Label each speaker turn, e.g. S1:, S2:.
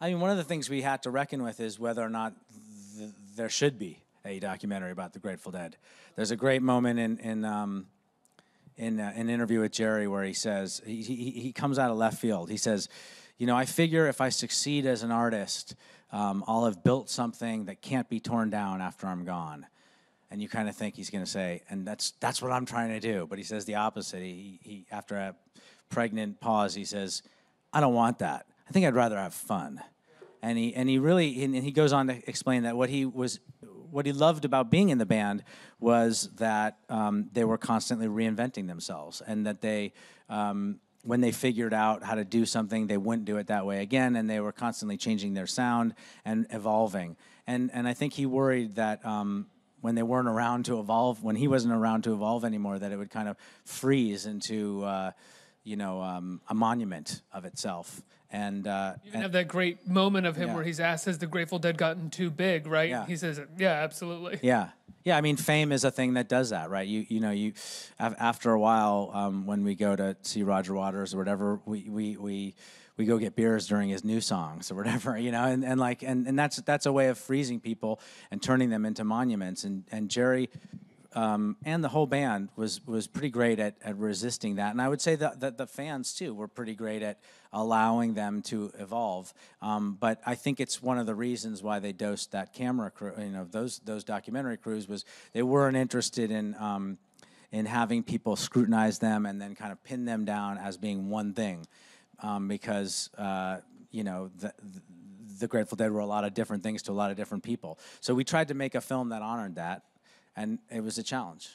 S1: I mean, one of the things we had to reckon with is whether or not there should be a documentary about the Grateful Dead. There's a great moment in an interview with Jerry where he says, he comes out of left field. He says, you know, I figure if I succeed as an artist, I'll have built something that can't be torn down after I'm gone. And you kind of think he's going to say, and that's what I'm trying to do. But he says the opposite. He after a pregnant pause, he says, I don't want that. I think I'd rather have fun. And he goes on to explain that what he loved about being in the band was that they were constantly reinventing themselves, and that they, when they figured out how to do something, they wouldn't do it that way again, and they were constantly changing their sound and evolving. And I think he worried that when they weren't around to evolve, when he wasn't around to evolve anymore, that it would kind of freeze into a monument of itself. And
S2: you have that great moment of him where he's asked, has the Grateful Dead gotten too big, right?
S1: Yeah.
S2: He says, yeah, absolutely.
S1: Yeah. I mean, fame is a thing that does that, right? You after a while, when we go to see Roger Waters or whatever, we go get beers during his new songs or whatever, you know, and that's a way of freezing people and turning them into monuments. And Jerry and the whole band was pretty great at resisting that. And I would say that the fans, too, were pretty great at allowing them to evolve. But I think it's one of the reasons why they dosed that camera crew, you know, those documentary crews, was they weren't interested in having people scrutinize them and then kind of pin them down as being one thing. Because, you know, the Grateful Dead were a lot of different things to a lot of different people. So we tried to make a film that honored that. And it was a challenge.